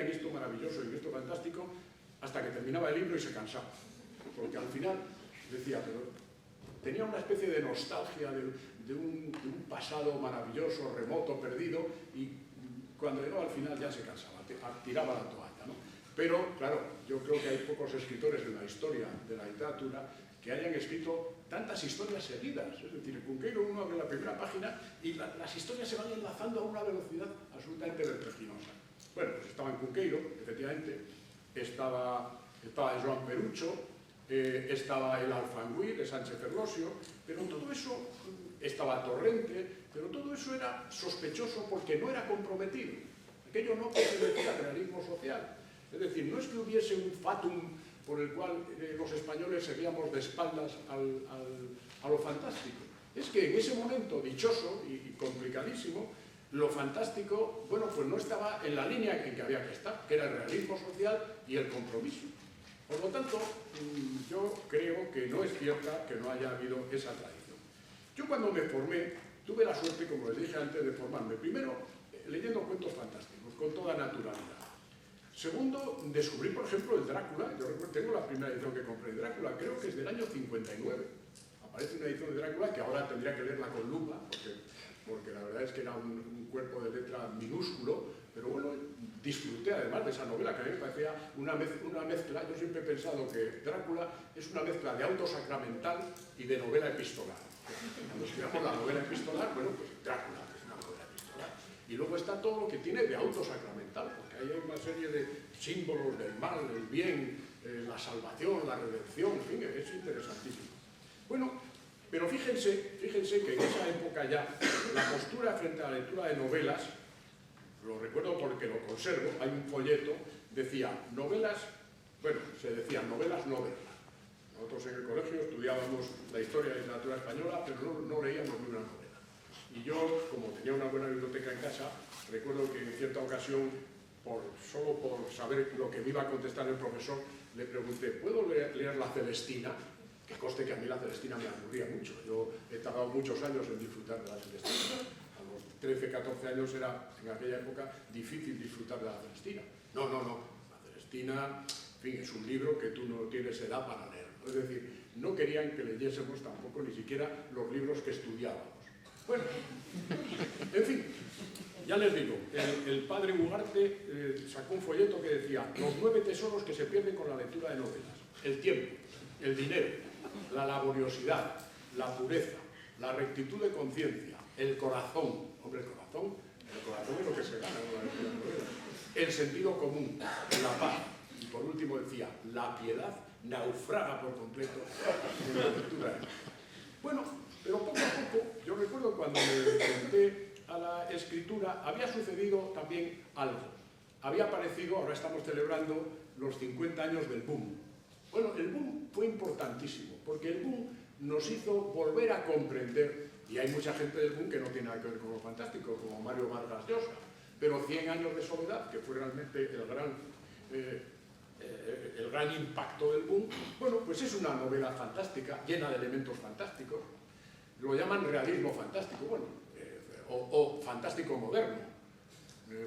creía en esto maravilloso y en esto fantástico hasta que terminaba el libro y se cansaba. Porque al final decía, pero tenía una especie de nostalgia de un pasado maravilloso, remoto, perdido, y cuando llegaba al final ya se cansaba, tiraba la toalla, ¿no? Pero, claro, yo creo que hay pocos escritores en la historia de la literatura que hayan escrito tantas historias seguidas. Es decir, Cunqueiro, uno abre la primera página y las historias se van enlazando a una velocidad absolutamente vertiginosa. Bueno, pues estaba en Cunqueiro, efectivamente, estaba Joan Perucho, estaba el Alfanguí de Sánchez Ferlosio, pero todo eso, estaba Torrente, pero todo eso era sospechoso porque no era comprometido. Aquello no pertenecía al realismo social. Es decir, no es que hubiese un fatum por el cual los españoles seguíamos de espaldas a lo fantástico. Es que en ese momento dichoso y complicadísimo, lo fantástico, bueno, pues no estaba en la línea en que había que estar, que era el realismo social y el compromiso. Por lo tanto, yo creo que no es cierta que no haya habido esa tradición. Yo cuando me formé, tuve la suerte, como les dije antes, de formarme, primero leyendo cuentos fantásticos, con toda naturalidad. Segundo, descubrí, por ejemplo, el Drácula. Yo recuerdo, tengo la primera edición que compré de Drácula, creo que es del año 59. Aparece una edición de Drácula que ahora tendría que leerla con lupa, porque la verdad es que era un cuerpo de letra minúsculo, pero bueno, disfruté además de esa novela, que a mí me parecía una mezcla. Yo siempre he pensado que Drácula es una mezcla de auto sacramental y de novela epistolar. Cuando escribamos la novela epistolar, bueno, pues Drácula es una novela epistolar. Y luego está todo lo que tiene de auto sacramental, porque ahí hay una serie de símbolos del mal, del bien, la salvación, la redención, en fin, es interesantísimo. Bueno, pero fíjense que en esa época ya la postura frente a la lectura de novelas, lo recuerdo porque lo conservo, hay un folleto, decía novelas, bueno, se decía novelas no verlas. Nosotros en el colegio estudiábamos la historia y la literatura española, pero no leíamos ni una novela. Y yo, como tenía una buena biblioteca en casa, recuerdo que en cierta ocasión, solo por saber lo que me iba a contestar el profesor, le pregunté, ¿puedo leer La Celestina? Que conste que a mí La Celestina me aburría mucho. Yo he tardado muchos años en disfrutar de La Celestina. A los 13, 14 años era, en aquella época, difícil disfrutar de La Celestina. No. La Celestina, en fin, es un libro que tú no tienes edad para leer. Es decir, no querían que leyésemos tampoco ni siquiera los libros que estudiábamos. Bueno, en fin, ya les digo, el padre Ugarte sacó un folleto que decía los 9 tesoros que se pierden con la lectura de novelas. El tiempo, el dinero, la laboriosidad, la pureza, la rectitud de conciencia, el corazón. Hombre, el corazón es lo que se gana con la lectura de novelas. El sentido común, la paz. Y por último decía, la piedad naufraga por completo en la lectura. Bueno, pero poco a poco, yo recuerdo cuando me enfrenté a la escritura, había sucedido también algo. Había aparecido, ahora estamos celebrando los 50 años del boom. Bueno, el boom fue importantísimo, porque el boom nos hizo volver a comprender, y hay mucha gente del boom que no tiene nada que ver con lo fantástico, como Mario Vargas Llosa, pero 100 años de soledad, que fue realmente el gran impacto del boom, bueno, pues es una novela fantástica, llena de elementos fantásticos. Lo llaman realismo fantástico, bueno, o fantástico moderno,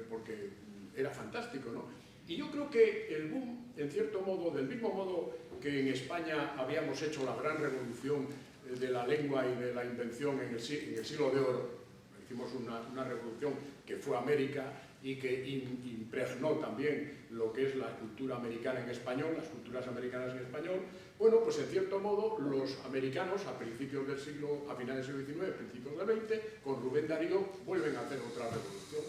porque era fantástico, ¿no? Y yo creo que el boom, en cierto modo, del mismo modo que en España habíamos hecho la gran revolución de la lengua y de la invención en el siglo de oro, hicimos una revolución que fue América y que impregnó también lo que es la cultura americana en español, las culturas americanas en español. Bueno, pues en cierto modo los americanos a principios del siglo, a finales del siglo XIX, principios del XX, con Rubén Darío vuelven a hacer otra revolución.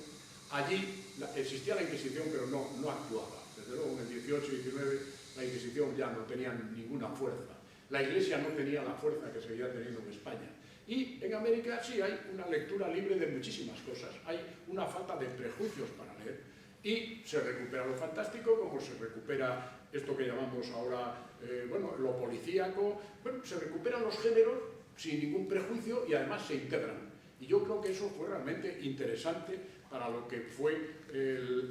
Allí existía la Inquisición, pero no actuaba. Desde luego en el 18 y 19 la Inquisición ya no tenía ninguna fuerza. La Iglesia no tenía la fuerza que seguía teniendo en España. Y en América sí hay una lectura libre de muchísimas cosas, hay una falta de prejuicios para leer y se recupera lo fantástico como se recupera esto que llamamos ahora, bueno, lo policíaco, bueno, se recuperan los géneros sin ningún prejuicio y además se integran. Y yo creo que eso fue realmente interesante para lo que fue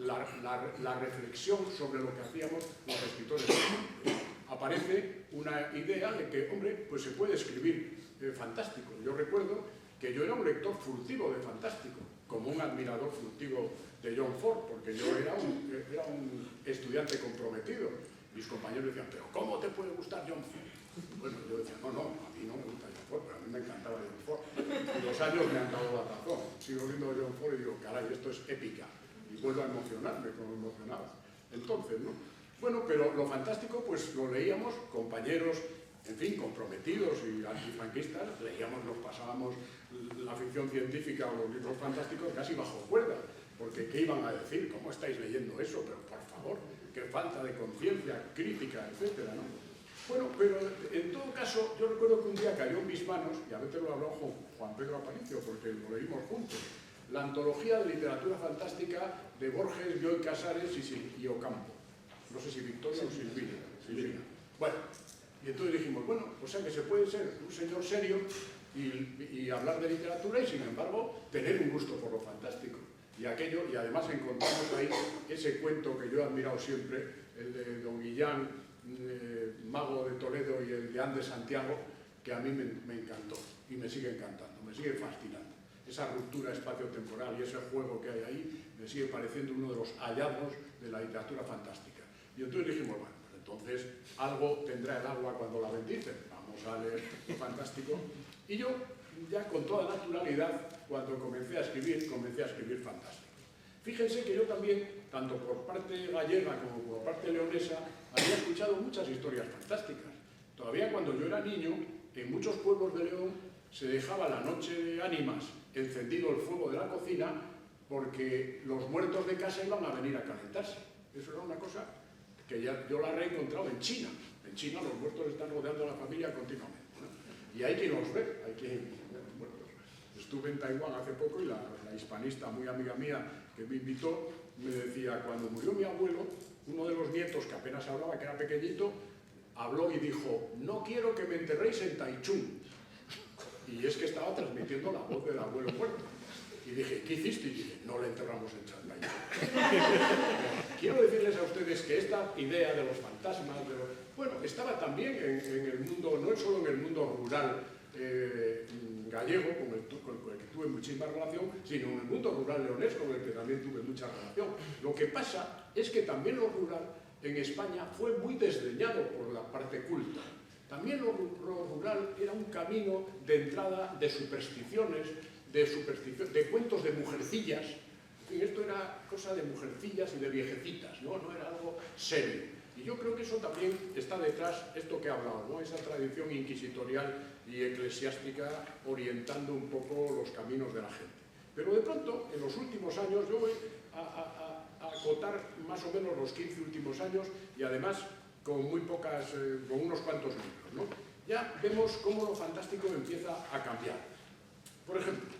la reflexión sobre lo que hacíamos los escritores. Aparece una idea de que, hombre, pues se puede escribir fantástico. Yo recuerdo que yo era un lector furtivo de fantástico, como un admirador furtivo de John Ford, porque yo era un estudiante comprometido. Mis compañeros decían, pero ¿cómo te puede gustar John Ford? Bueno, yo decía, no, a mí no me gusta John Ford, pero a mí me encantaba John Ford. Y los años me han dado la razón. Sigo viendo John Ford y digo, caray, esto es épica. Y vuelvo a emocionarme como emocionaba. Entonces, ¿no? Bueno, pero lo fantástico, pues lo leíamos, compañeros, en fin, comprometidos y antifranquistas, leíamos, nos pasábamos la ficción científica o los libros fantásticos casi bajo cuerda, porque ¿qué iban a decir? ¿Cómo estáis leyendo eso? Pero por favor, qué falta de conciencia crítica, etcétera, ¿no? Bueno, pero en todo caso, yo recuerdo que un día cayó en mis manos, y a veces lo habló Juan Pedro Aparicio, porque lo leímos juntos, la antología de literatura fantástica de Borges, Bioy Casares y Ocampo. No sé si Victoria o Silvina. Bueno, y entonces dijimos, bueno, o sea que se puede ser un señor serio y hablar de literatura y, sin embargo, tener un gusto por lo fantástico. Y además encontramos ahí ese cuento que yo he admirado siempre, el de Don Guillán, Mago de Toledo, y el de Andes Santiago, que a mí me encantó y me sigue encantando, me sigue fascinando. Esa ruptura espacio-temporal y ese juego que hay ahí me sigue pareciendo uno de los hallazgos de la literatura fantástica. Y entonces dijimos, bueno, pues entonces algo tendrá el agua cuando la bendicen, vamos a leer lo fantástico. Y yo, ya con toda naturalidad, cuando comencé a escribir fantástico. Fíjense que yo también, tanto por parte gallega como por parte leonesa, había escuchado muchas historias fantásticas. Todavía cuando yo era niño, en muchos pueblos de León se dejaba la noche de ánimas encendido el fuego de la cocina porque los muertos de casa iban a venir a calentarse. Eso era una cosa que yo la he reencontrado en China. En China los muertos están rodeando a la familia continuamente, ¿no? Y hay quien los ve, hay quien ver los muertos. Estuve en Taiwán hace poco y la hispanista, muy amiga mía, que me invitó, me decía, cuando murió mi abuelo, uno de los nietos, que apenas hablaba, que era pequeñito, habló y dijo, no quiero que me enterréis en Taichung. Y es que estaba transmitiendo la voz del abuelo muerto. Y dije, ¿qué hiciste? Y dije, no le enterramos en Taichung. Quiero decirles a ustedes que esta idea de los fantasmas, bueno, estaba también en el mundo, no solo en el mundo rural gallego, con el que tuve muchísima relación, sino en el mundo rural leonés, con el que también tuve mucha relación. Lo que pasa es que también lo rural en España fue muy desdeñado por la parte culta. También lo rural era un camino de entrada de supersticiones, de cuentos de mujercillas. En fin, esto era cosa de mujercillas y de viejecitas, ¿no? No era algo serio. Y yo creo que eso también está detrás, esto que he hablado, ¿no? Esa tradición inquisitorial y eclesiástica orientando un poco los caminos de la gente. Pero de pronto, en los últimos años, yo voy a acotar más o menos los 15 últimos años y además con con unos cuantos libros, ¿no? Ya vemos cómo lo fantástico empieza a cambiar. Por ejemplo,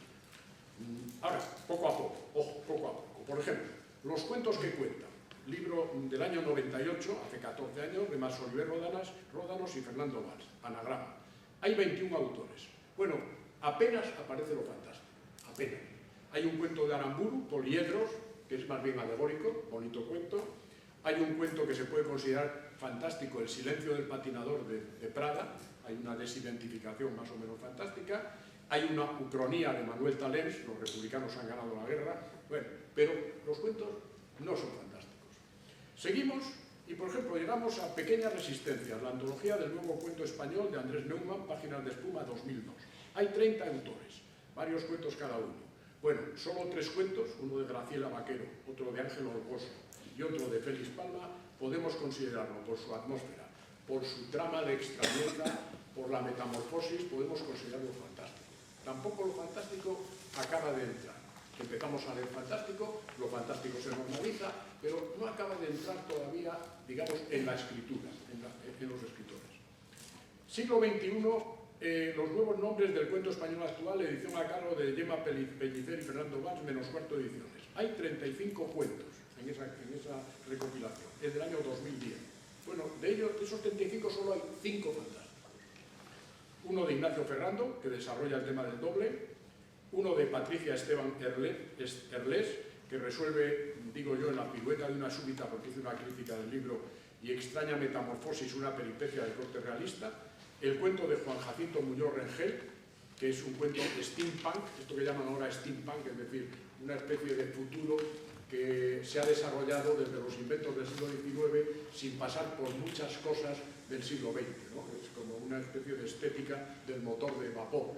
ahora, poco a poco, por ejemplo, los cuentos que cuentan. Libro del año 98, hace 14 años, de Masoliver Ródanos y Fernando Valls, Anagrama. Hay 21 autores. Bueno, apenas aparece lo fantástico, apenas. Hay un cuento de Aramburu, Poliedros, que es más bien alegórico, bonito cuento. Hay un cuento que se puede considerar fantástico, El silencio del patinador de Prada. Hay una desidentificación más o menos fantástica. Hay una ucronía de Manuel Talens, los republicanos han ganado la guerra. Bueno, pero los cuentos no son fantásticos. Seguimos y, por ejemplo, llegamos a Pequeñas Resistencias, la antología del nuevo cuento español de Andrés Neumann, Páginas de espuma, 2002. Hay 30 autores, varios cuentos cada uno. Bueno, solo 3 cuentos, uno de Graciela Vaquero, otro de Ángel Orgoso y otro de Félix Palma, podemos considerarlo por su atmósfera, por su trama de extrañeza, por la metamorfosis, podemos considerarlo fantástico. Tampoco lo fantástico acaba de entrar. Empezamos a leer fantástico, lo fantástico se normaliza, pero no acaba de entrar todavía, digamos, en la escritura, en los escritores. Siglo XXI, los nuevos nombres del cuento español actual, edición a cargo de Gemma Pellicer y Fernando Valls, menos cuarto ediciones. Hay 35 cuentos en esa recopilación, es del año 2010. Bueno, de ellos, de esos 35 solo hay 5 fantásticos. Uno de Ignacio Ferrando, que desarrolla el tema del doble. Uno de Patricia Esteban Erlés, que resuelve, digo yo, en la pirueta de una súbita, porque hizo una crítica del libro, y extraña metamorfosis, una peripecia de corte realista. El cuento de Juan Jacinto Muñoz Rengel, que es un cuento steampunk, esto que llaman ahora steampunk, es decir, una especie de futuro que se ha desarrollado desde los inventos del siglo XIX sin pasar por muchas cosas del siglo XX, ¿no? Es como una especie de estética del motor de vapor,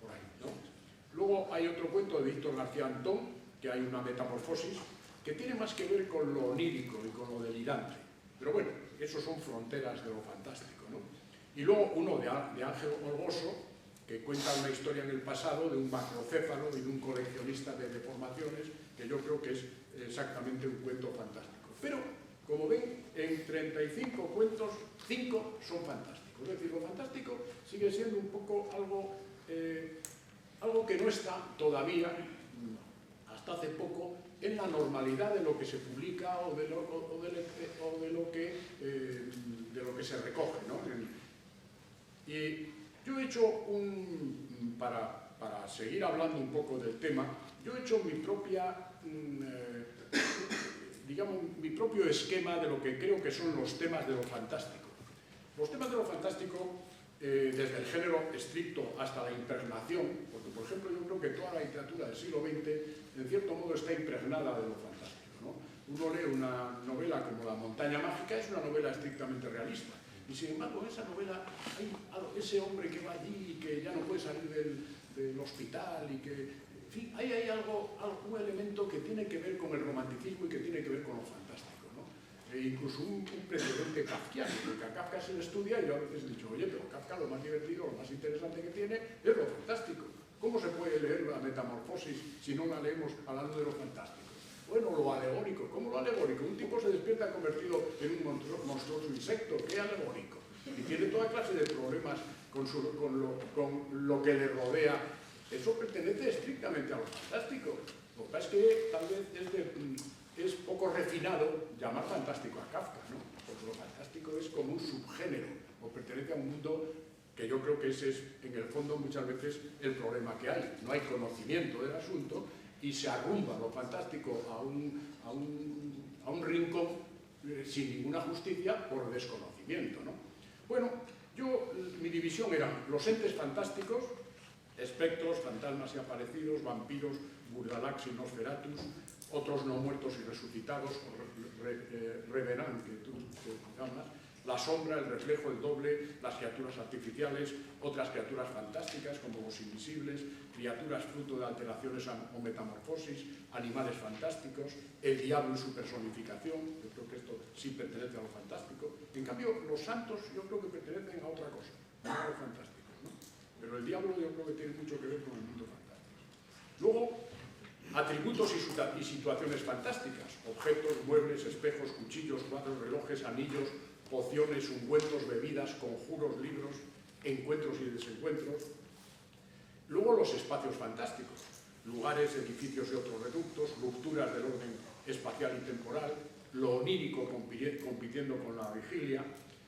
por ahí, ¿no? Luego hay otro cuento de Víctor García Antón, que hay una metamorfosis, que tiene más que ver con lo onírico y con lo delirante. Pero bueno, esos son fronteras de lo fantástico, ¿no? Y luego uno de Ángel Orgoso, que cuenta una historia en el pasado de un macrocéfalo y de un coleccionista de deformaciones, que yo creo que es exactamente un cuento fantástico. Pero, como ven, en 35 cuentos, 5 son fantásticos. Es decir, lo fantástico sigue siendo un poco algo que no está todavía, hasta hace poco, en la normalidad de lo que se publica o de lo que se recoge, ¿no? Y yo he hecho para seguir hablando un poco del tema, yo he hecho mi propia, digamos, mi propio esquema de lo que creo que son los temas de lo fantástico. Los temas de lo fantástico, desde el género estricto hasta la impregnación, porque por ejemplo yo creo que toda la literatura del siglo XX en cierto modo está impregnada de lo fantástico, ¿no? Uno lee una novela como La montaña mágica, es una novela estrictamente realista, y sin embargo en esa novela hay ese hombre que va allí y que ya no puede salir del hospital y que, en fin, ahí hay un elemento que tiene que ver con el romanticismo y que tiene que ver con lo fantástico, ¿no? Incluso un precedente kafkiano, porque a Kafka se le estudia y yo a veces he dicho, oye, pero Kafka lo más divertido, lo más interesante que tiene es lo fantástico. ¿Cómo se puede leer la metamorfosis si no la leemos hablando de lo fantástico? Bueno, lo alegórico. ¿Cómo lo alegórico? Un tipo se despierta convertido en un monstruoso insecto. ¿Qué alegórico? Y tiene toda clase de problemas con lo que le rodea. Eso pertenece estrictamente a lo fantástico. Lo que pasa es que tal vez es poco refinado llamar fantástico a Kafka, ¿no? Porque lo fantástico es como un subgénero, o pertenece a un mundo que yo creo que ese es, en el fondo, muchas veces el problema que hay. No hay conocimiento del asunto y se arrumba lo fantástico a un rincón sin ninguna justicia por desconocimiento, ¿no? Bueno, mi división era los entes fantásticos, espectros, fantasmas y aparecidos, vampiros, Burgalax y Nosferatus, otros no muertos y resucitados, Revenant, que tú llamas, la sombra, el reflejo, el doble, las criaturas artificiales, otras criaturas fantásticas como los invisibles, criaturas fruto de alteraciones o metamorfosis, animales fantásticos, el diablo y su personificación. Yo creo que esto sí pertenece a lo fantástico. En cambio, los santos yo creo que pertenecen a otra cosa, no a lo fantástico, ¿no? Pero el diablo yo creo que tiene mucho que ver con el mundo fantástico. Luego, atributos y situaciones fantásticas, objetos, muebles, espejos, cuchillos, cuadros, relojes, anillos, pociones, ungüentos, bebidas, conjuros, libros, encuentros y desencuentros. Luego los espacios fantásticos, lugares, edificios y otros reductos, rupturas del orden espacial y temporal, lo onírico compitiendo con la vigilia.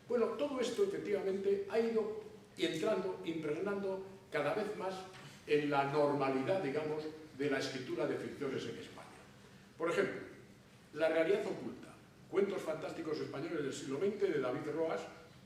Bueno, todo esto efectivamente ha ido entrando, impregnando cada vez más en la normalidad, digamos, de la escritura de ficciones en España. Por ejemplo, La realidad oculta, cuentos fantásticos españoles del siglo XX de David Roas,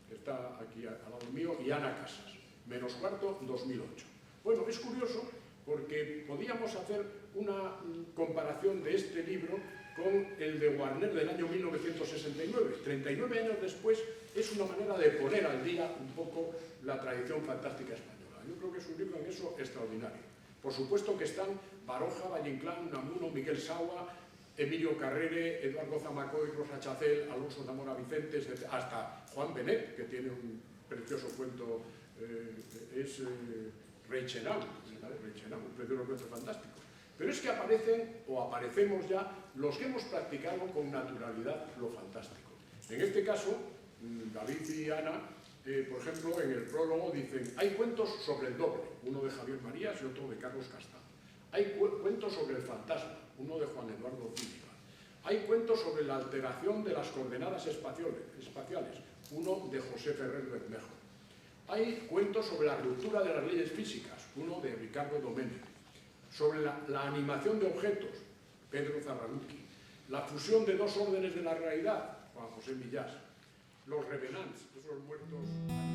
que está aquí al lado mío, y Ana Casas, -4, 2008. Bueno, es curioso porque podíamos hacer una comparación de este libro con el de Warner del año 1969. 39 años después es una manera de poner al día un poco la tradición fantástica española. Yo creo que es un libro en eso extraordinario. Por supuesto que están Baroja, Valle Inclán, Unamuno, Miguel Saua, Emilio Carrere, Eduardo Zamacoy, Rosa Chacel, Alonso Zamora Vicentes, hasta Juan Benet, que tiene un precioso cuento, es Reichenau, un precioso cuento fantástico. Pero es que aparecemos ya los que hemos practicado con naturalidad lo fantástico. En este caso, David y Ana, por ejemplo, en el prólogo dicen, hay cuentos sobre el doble, uno de Javier Marías y otro de Carlos Castán. Hay cuentos sobre el fantasma, uno de Juan Eduardo Zúñiga. Hay cuentos sobre la alteración de las coordenadas espaciales, uno de José Ferrer Bermejo. Hay cuentos sobre la ruptura de las leyes físicas, uno de Ricardo Domènech. Sobre la animación de objetos, Pedro Zarraluki. La fusión de dos órdenes de la realidad, Juan José Millás. Los revenants, esos muertos...